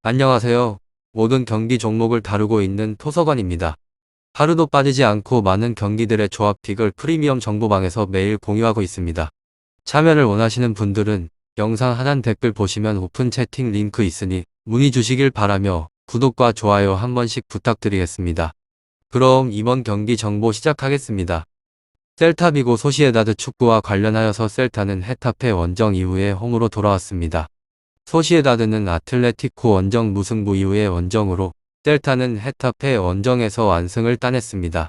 안녕하세요. 모든 경기 종목을 다루고 있는 토서관입니다. 하루도 빠지지 않고 많은 경기들의 조합픽을 프리미엄 정보방에서 매일 공유하고 있습니다. 참여를 원하시는 분들은 영상 하단 댓글 보시면 오픈 채팅 링크 있으니 문의 주시길 바라며 구독과 좋아요 한 번씩 부탁드리겠습니다. 그럼 이번 경기 정보 시작하겠습니다. 셀타비고 소시에다드 축구와 관련하여서 셀타는 헤타페 원정 이후에 홈으로 돌아왔습니다. 소시에다드는 아틀레티코 원정 무승부 이후의 원정으로 셀타는 헤타페 원정에서 완승을 따냈습니다.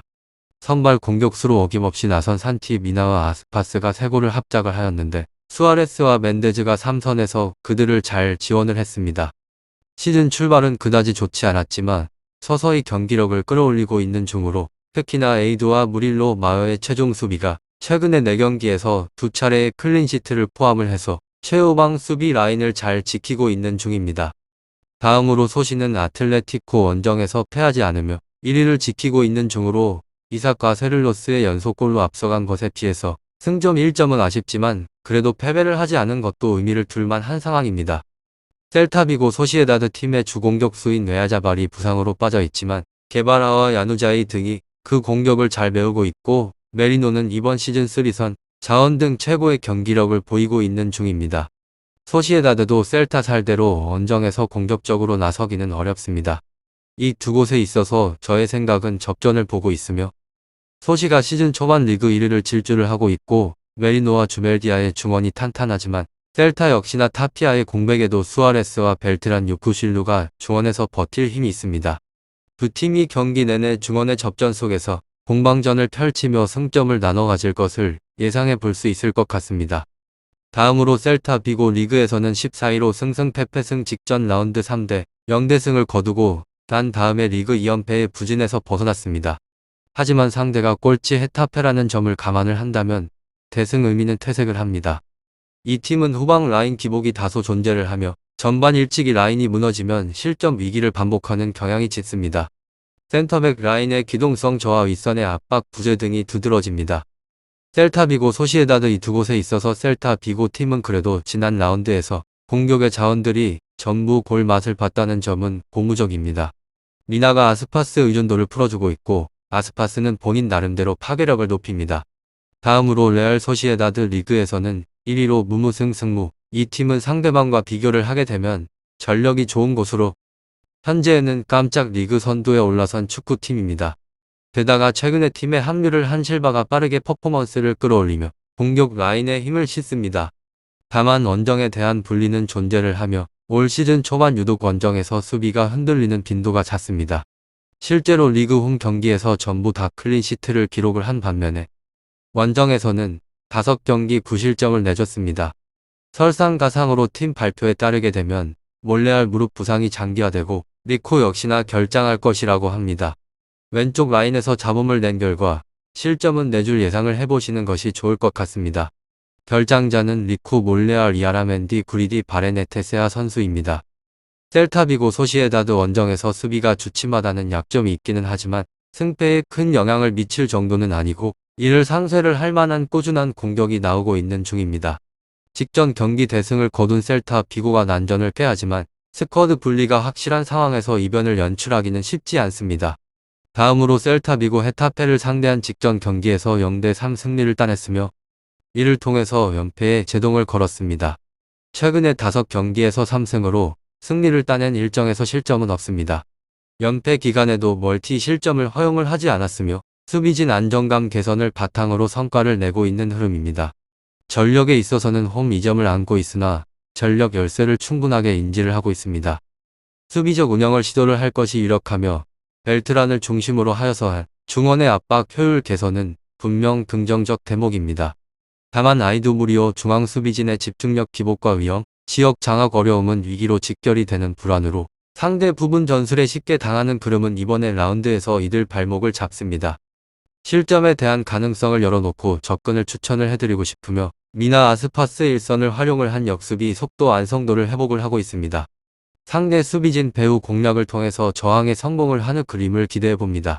선발 공격수로 어김없이 나선 산티 미나와 아스파스가 3골을 합작을 하였는데 수아레스와 멘데즈가 3선에서 그들을 잘 지원을 했습니다. 시즌 출발은 그다지 좋지 않았지만 서서히 경기력을 끌어올리고 있는 중으로 특히나 에이드와 무릴로 마어의 최종 수비가 최근의 4경기에서 2차례의 클린시트를 포함을 해서 최후방 수비 라인을 잘 지키고 있는 중입니다. 다음으로 소시는 아틀레티코 원정에서 패하지 않으며 1위를 지키고 있는 중으로 이삭과 세를로스의 연속골로 앞서간 것에 비해서 승점 1점은 아쉽지만 그래도 패배를 하지 않은 것도 의미를 둘만한 상황입니다. 셀타비고 소시에다드 팀의 주공격수인 웨아자발이 부상으로 빠져있지만 게바라와 야누자이 등이 그 공격을 잘 메우고 있고 메리노는 이번 시즌 3선 자원 등 최고의 경기력을 보이고 있는 중입니다. 소시에다드도 셀타 살대로 원정에서 공격적으로 나서기는 어렵습니다. 이 두 곳에 있어서 저의 생각은 접전을 보고 있으며 소시가 시즌 초반 리그 1위를 질주를 하고 있고 메리노와 주멜디아의 중원이 탄탄하지만 셀타 역시나 타피아의 공백에도 수아레스와 벨트란 유쿠실루가 중원에서 버틸 힘이 있습니다. 두 팀이 경기 내내 중원의 접전 속에서 공방전을 펼치며 승점을 나눠 가질 것을 예상해 볼 수 있을 것 같습니다. 다음으로 셀타 비고 리그에서는 14위로 승승패패승 직전 라운드 3대 0대승을 거두고 단 다음에 리그 2연패의 부진에서 벗어났습니다. 하지만 상대가 꼴찌 헤타페라는 점을 감안을 한다면 대승 의미는 퇴색을 합니다. 이 팀은 후방 라인 기복이 다소 존재를 하며 전반 일찍이 라인이 무너지면 실점 위기를 반복하는 경향이 짙습니다. 센터백 라인의 기동성 저하 윗선의 압박 부재 등이 두드러집니다. 셀타 비고 소시에다드 이 두 곳에 있어서 셀타 비고 팀은 그래도 지난 라운드에서 공격의 자원들이 전부 골 맛을 봤다는 점은 고무적입니다. 미나가 아스파스 의존도를 풀어주고 있고 아스파스는 본인 나름대로 파괴력을 높입니다. 다음으로 레알 소시에다드 리그에서는 1위로 무무승 승무. 이 팀은 상대방과 비교를 하게 되면 전력이 좋은 곳으로 현재는 깜짝 리그 선두에 올라선 축구팀입니다. 게다가 최근에 팀에 합류를 한 실바가 빠르게 퍼포먼스를 끌어올리며 공격 라인에 힘을 싣습니다. 다만 원정에 대한 분리는 존재를 하며 올 시즌 초반 유독 원정에서 수비가 흔들리는 빈도가 잦습니다. 실제로 리그 홈 경기에서 전부 다 클린시트를 기록을 한 반면에 원정에서는 5경기 9실점을 내줬습니다. 설상가상으로 팀 발표에 따르게 되면 몰레알 무릎 부상이 장기화되고 리코 역시나 결장할 것이라고 합니다. 왼쪽 라인에서 잡음을 낸 결과 실점은 내줄 예상을 해보시는 것이 좋을 것 같습니다. 결장자는 리코 몰레알 이아라멘디 구리디 바레네테세아 선수입니다. 셀타비고 소시에다드 원정에서 수비가 주춤하다는 약점이 있기는 하지만 승패에 큰 영향을 미칠 정도는 아니고 이를 상쇄를 할 만한 꾸준한 공격이 나오고 있는 중입니다. 직전 경기 대승을 거둔 셀타 비고가 난전을 패하지만 스쿼드 분리가 확실한 상황에서 이변을 연출하기는 쉽지 않습니다. 다음으로 셀타 비고 헤타페를 상대한 직전 경기에서 0대3 승리를 따냈으며 이를 통해서 연패에 제동을 걸었습니다. 최근에 5경기에서 3승으로 승리를 따낸 일정에서 실점은 없습니다. 연패 기간에도 멀티 실점을 허용을 하지 않았으며 수비진 안정감 개선을 바탕으로 성과를 내고 있는 흐름입니다. 전력에 있어서는 홈 2점을 안고 있으나 전력 열세를 충분하게 인지를 하고 있습니다. 수비적 운영을 시도를 할 것이 유력하며 벨트란을 중심으로 하여서 중원의 압박 효율 개선은 분명 긍정적 대목입니다. 다만 아이두 무리오 중앙 수비진의 집중력 기복과 위험, 지역 장악 어려움은 위기로 직결이 되는 불안으로 상대 부분 전술에 쉽게 당하는 그름은 이번에 라운드에서 이들 발목을 잡습니다. 실점에 대한 가능성을 열어놓고 접근을 추천을 해드리고 싶으며 미나 아스파스 일선을 활용을 한 역수비 속도 완성도를 회복을 하고 있습니다. 상대 수비진 배후 공략을 통해서 저항에 성공을 하는 그림을 기대해봅니다.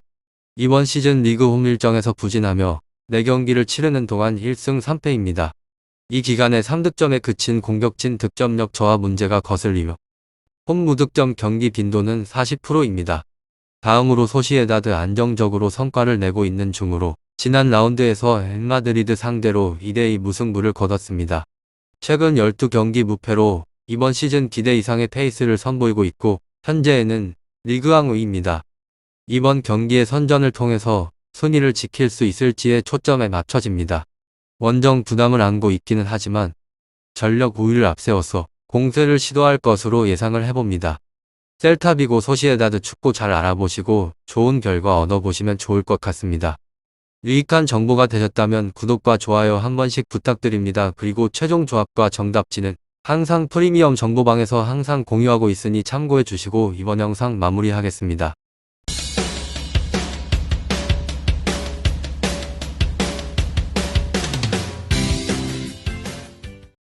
이번 시즌 리그 홈 일정에서 부진하며 4경기를 치르는 동안 1승 3패입니다. 이 기간에 3득점에 그친 공격진 득점력 저하 문제가 거슬리며 홈 무득점 경기 빈도는 40%입니다. 다음으로 소시에다드 안정적으로 성과를 내고 있는 중으로 지난 라운드에서 엠마드리드 상대로 2대2 무승부를 거뒀습니다. 최근 12경기 무패로 이번 시즌 기대 이상의 페이스를 선보이고 있고 현재는 리그왕 위입니다. 이번 경기의 선전을 통해서 순위를 지킬 수 있을지에 초점에 맞춰집니다. 원정 부담을 안고 있기는 하지만 전력 우위를 앞세워서 공세를 시도할 것으로 예상을 해봅니다. 셀타비고 소시에다드 축구 잘 알아보시고 좋은 결과 얻어보시면 좋을 것 같습니다. 유익한 정보가 되셨다면 구독과 좋아요 한 번씩 부탁드립니다. 그리고 최종 조합과 정답지는 항상 프리미엄 정보방에서 항상 공유하고 있으니 참고해 주시고 이번 영상 마무리하겠습니다.